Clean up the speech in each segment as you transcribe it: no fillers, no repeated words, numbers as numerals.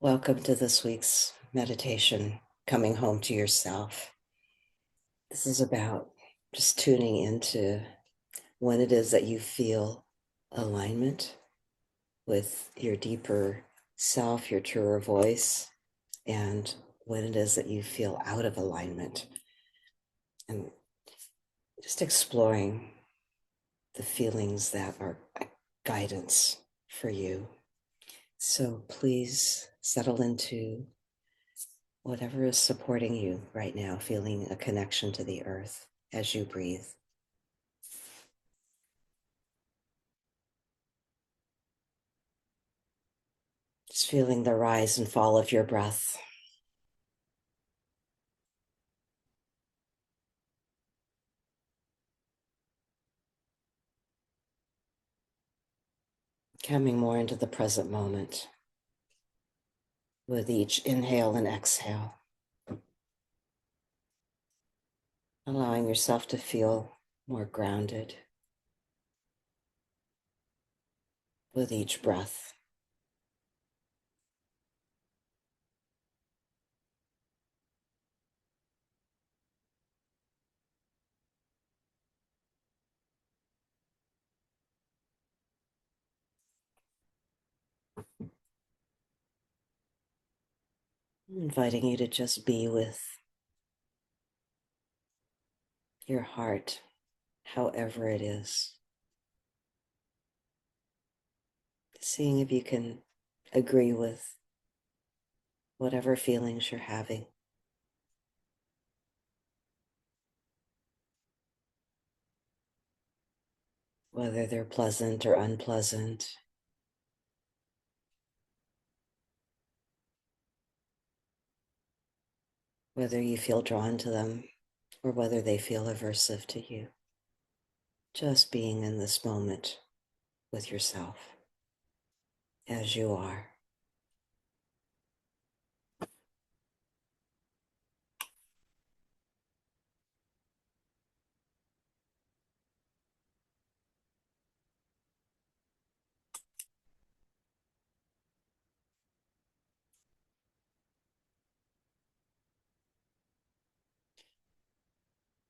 Welcome to this week's meditation, Coming Home to Yourself. This is about just tuning into when it is that you feel alignment with your deeper self, your truer voice, and when it is that you feel out of alignment. And just exploring the feelings that are guidance for you. So please settle into whatever is supporting you right now, feeling a connection to the earth as you breathe. Just feeling the rise and fall of your breath. Coming more into the present moment with each inhale and exhale. Allowing yourself to feel more grounded with each breath. Inviting you to just be with your heart, however it is. Seeing if you can agree with whatever feelings you're having. Whether they're pleasant or unpleasant. Whether you feel drawn to them or whether they feel aversive to you. Just being in this moment with yourself as you are.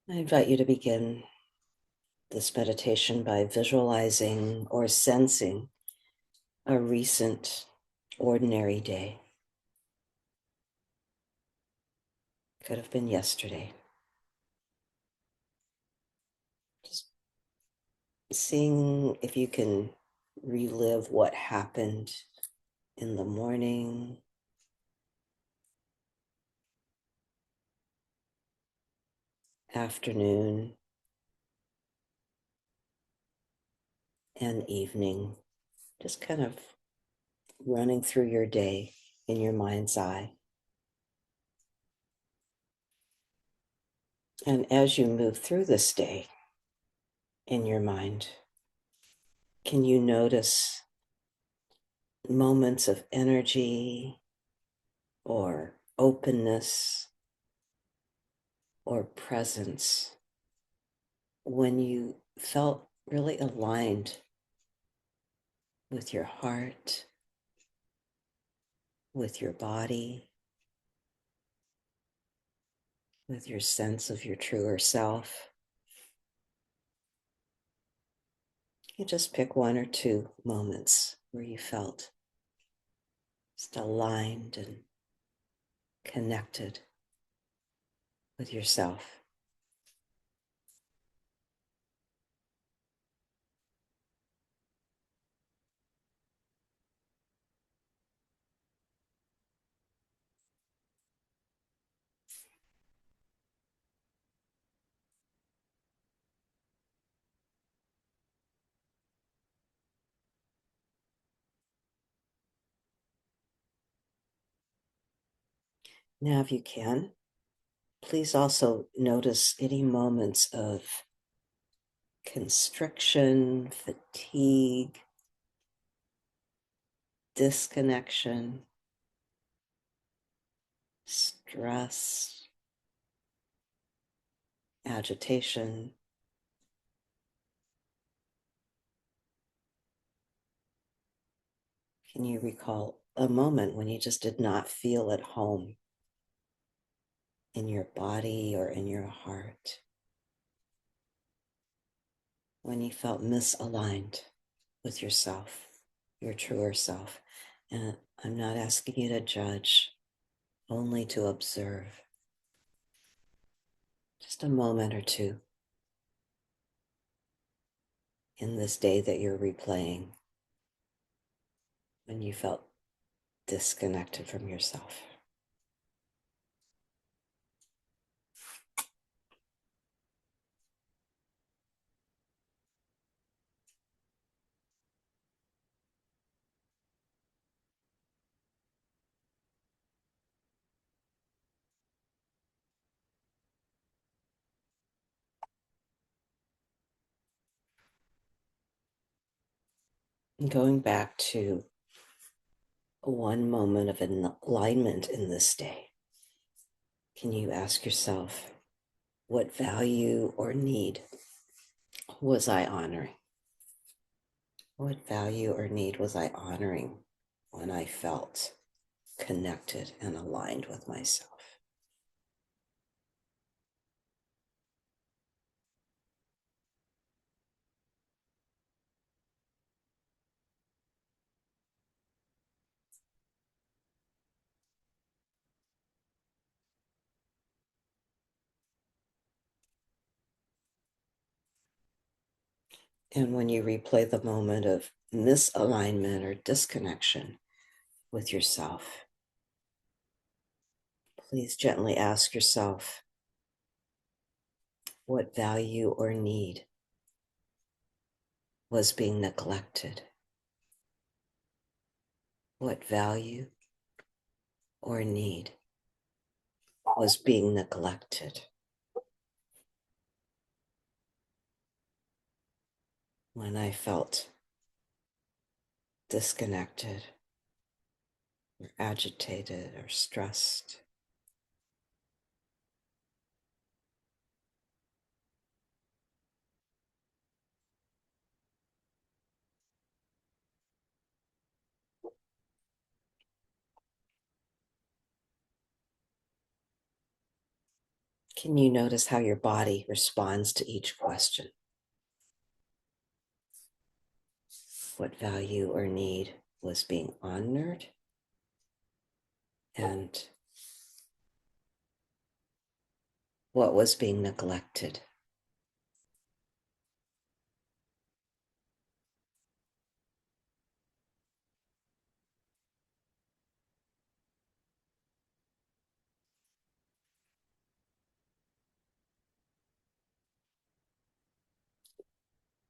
I invite you to begin this meditation by visualizing or sensing a recent ordinary day. Could have been yesterday. Just seeing if you can relive what happened in the morning, afternoon, and evening. Just kind of running through your day in your mind's eye. And as you move through this day in your mind, can you notice moments of energy or openness or presence when you felt really aligned with your heart, with your body, with your sense of your truer self? You just pick one or two moments where you felt just aligned and connected with yourself. Now, if you can, please also notice any moments of constriction, fatigue, disconnection, stress, agitation. Can you recall a moment when you just did not feel at home in your body or in your heart, when you felt misaligned with yourself, your truer self. And I'm not asking you to judge, only to observe. Just a moment or two in this day that you're replaying when you felt disconnected from yourself. And going back to one moment of alignment in this day, can you ask yourself, what value or need was I honoring? What value or need was I honoring when I felt connected and aligned with myself? And when you replay the moment of misalignment or disconnection with yourself, please gently ask yourself, what value or need was being neglected? What value or need was being neglected when I felt disconnected or agitated or stressed? Can you notice how your body responds to each question? What value or need was being honored? And what was being neglected?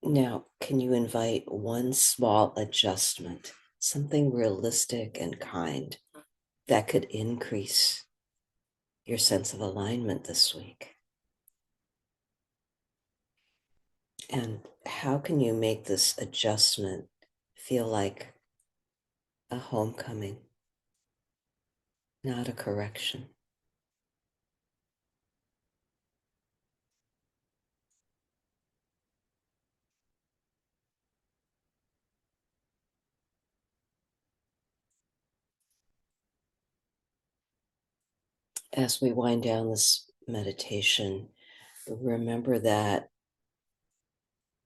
Now, can you invite one small adjustment, something realistic and kind that could increase your sense of alignment this week? And how can you make this adjustment feel like a homecoming, not a correction? As we wind down this meditation, remember that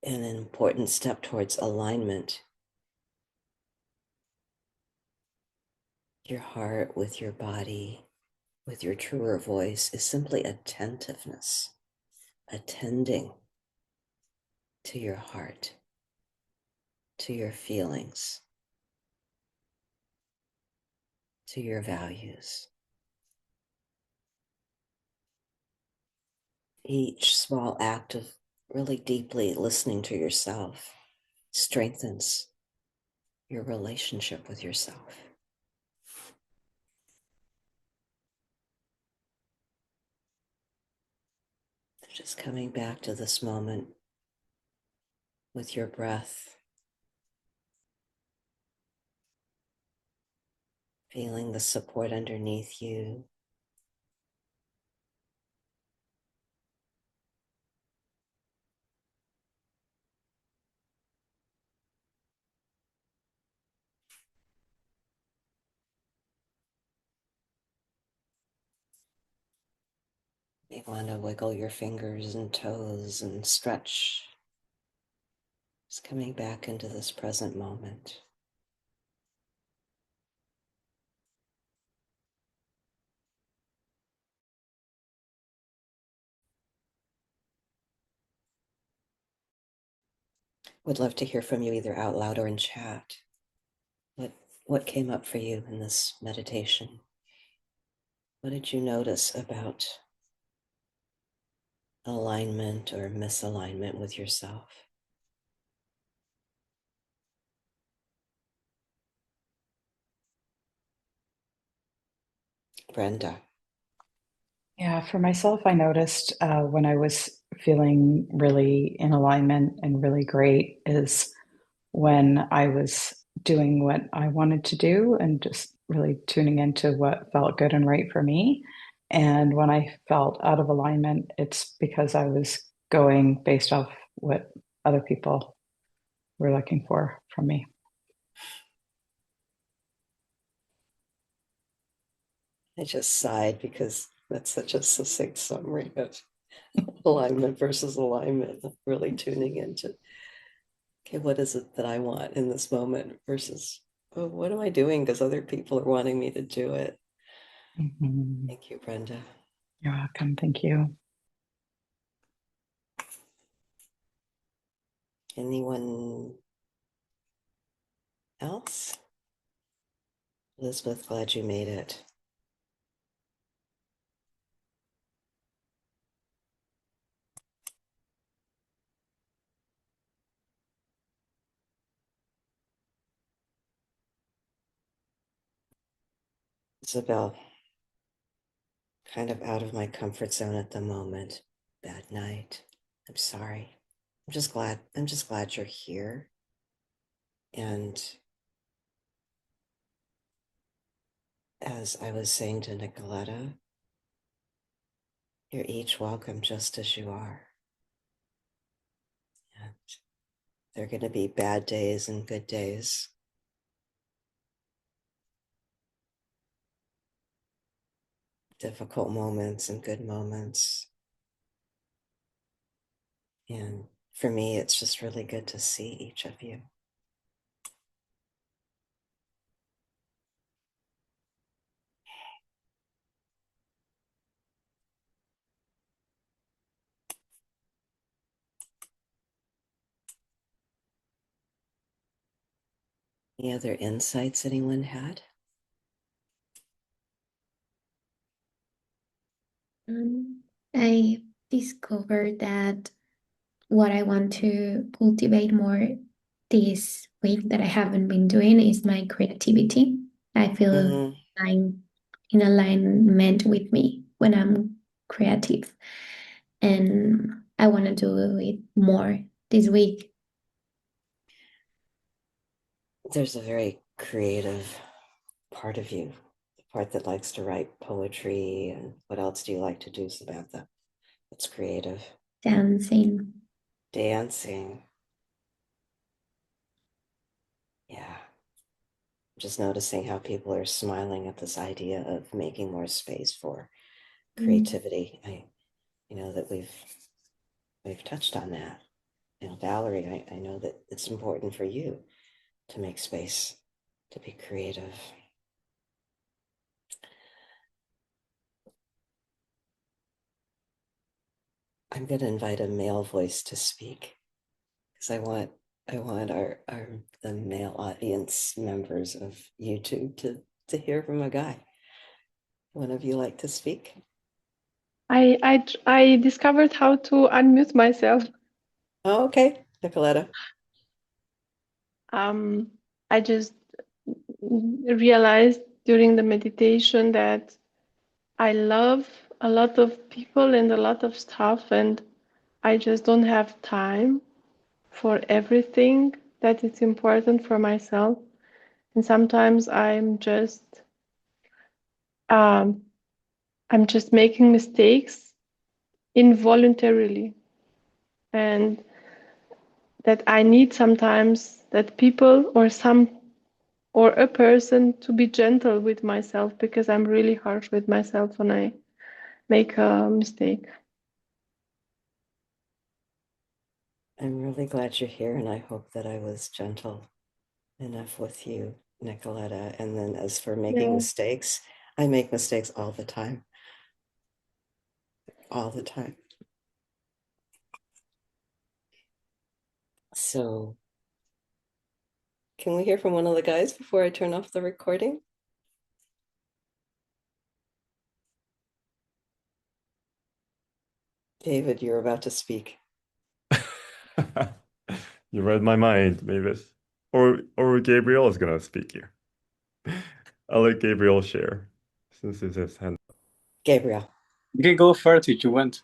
an important step towards alignment, your heart with your body, with your truer voice, is simply attentiveness, attending to your heart, to your feelings, to your values. Each small act of really deeply listening to yourself strengthens your relationship with yourself. Just coming back to this moment with your breath, feeling the support underneath you. You want to wiggle your fingers and toes and stretch. Just coming back into this present moment. Would love to hear from you either out loud or in chat. What came up for you in this meditation? What did you notice about alignment or misalignment with yourself? Brenda. Yeah, for myself, I noticed when I was feeling really in alignment and really great is when I was doing what I wanted to do and just really tuning into what felt good and right for me. And when I felt out of alignment, it's because I was going based off what other people were looking for from me. I just sighed because that's such a succinct summary of alignment versus alignment, really tuning into, okay, what is it that I want in this moment versus, oh, what am I doing because other people are wanting me to do it? Mhm. Thank you, Brenda. You're welcome. Thank you. Anyone else? Elizabeth, glad you made it. Isabel, kind of out of my comfort zone at the moment. Bad night. I'm sorry. I'm just glad you're here. And as I was saying to Nicoletta, you're each welcome just as you are. And there are going to be bad days and good days, difficult moments and good moments. And for me, it's just really good to see each of you. Any other insights anyone had? I discovered that what I want to cultivate more this week that I haven't been doing is my creativity. I feel Mm-hmm. I'm in alignment with me when I'm creative, and I want to do it more this week. There's a very creative part of you, the part that likes to write poetry. And what else do you like to do, Samantha? It's creative. Dancing. Dancing. Yeah. Just noticing how people are smiling at this idea of making more space for Mm. creativity. You know that we've touched on that. You know, Valerie, I know that it's important for you to make space to be creative. I'm going to invite a male voice to speak because I want our the male audience members of YouTube to hear from a guy. One of you like to speak? I discovered how to unmute myself. Oh, okay, Nicoletta. I just realized during the meditation that I love a lot of people and a lot of stuff, and I just don't have time for everything that is important for myself. And sometimes um, I'm just making mistakes involuntarily, and that I need sometimes that people or a person to be gentle with myself, because I'm really harsh with myself make a mistake. I'm really glad you're here, and I hope that I was gentle enough with you, Nicoletta. And then as for making Yeah. mistakes, I make mistakes all the time. All the time. So, can we hear from one of the guys before I turn off the recording? David, you're about to speak. You read my mind, Mavis. Or Gabriel is gonna speak here. I'll let Gabriel share since it's his hand. Gabriel. You can go first if you want.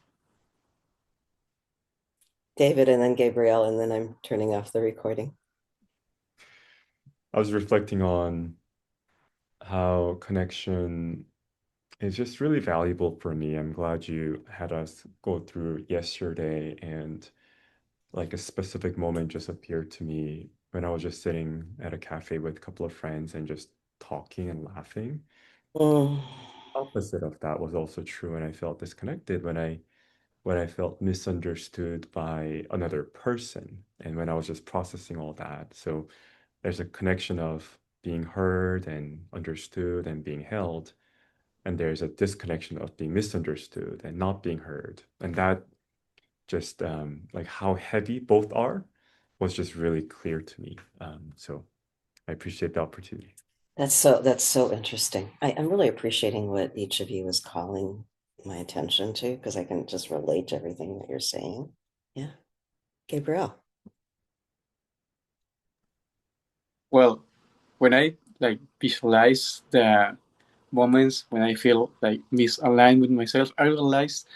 David, and then Gabriel, and then I'm turning off the recording. I was reflecting on how connection is just really valuable for me. I'm glad you had us go through yesterday, and like a specific moment just appeared to me when I was just sitting at a cafe with a couple of friends and just talking and laughing. Mm. Opposite of that was also true, and I felt disconnected when I felt misunderstood by another person, and when I was just processing all that. So there's a connection of being heard and understood and being held, and there's a disconnection of being misunderstood and not being heard. And that just like how heavy both are was just really clear to me. So I appreciate the opportunity. That's so interesting. I'm really appreciating what each of you is calling my attention to, because I can just relate to everything that you're saying. Yeah. Gabriel. Well, when I like visualize the moments when I feel like misaligned with myself, I realized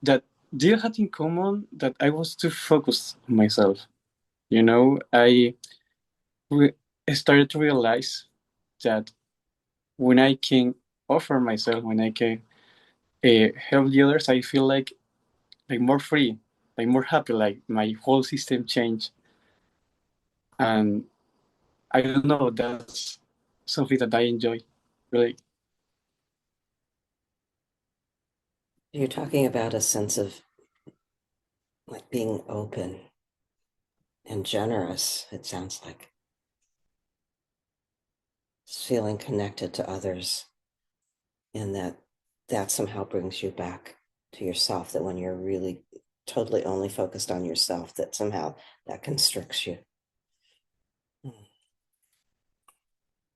that they had in common that I was too focused on myself. You know, I started to realize that when I can offer myself, when I can help the others, I feel like more free, like more happy, like my whole system changed. And I don't know, that's something that I enjoy, really. You're talking about a sense of like being open and generous, it sounds like. Just feeling connected to others, and that somehow brings you back to yourself, that when you're really totally only focused on yourself, that somehow that constricts you.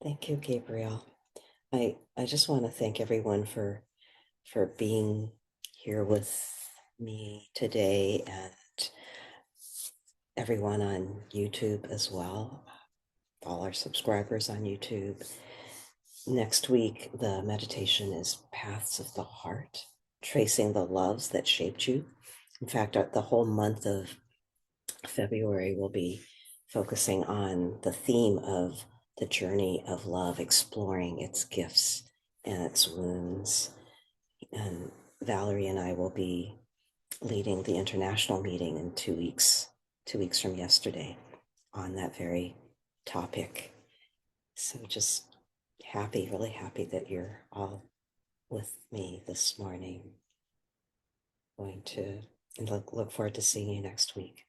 Thank you, Gabriel. I just want to thank everyone for being here with me today, and everyone on YouTube as well, all our subscribers on YouTube. Next week, the meditation is Paths of the Heart, tracing the loves that shaped you. In fact, the whole month of February will be focusing on the theme of the journey of love, exploring its gifts and its wounds. And Valerie and I will be leading the international meeting in 2 weeks, 2 weeks from yesterday, on that very topic. So just happy, really happy that you're all with me this morning. Going to look forward to seeing you next week.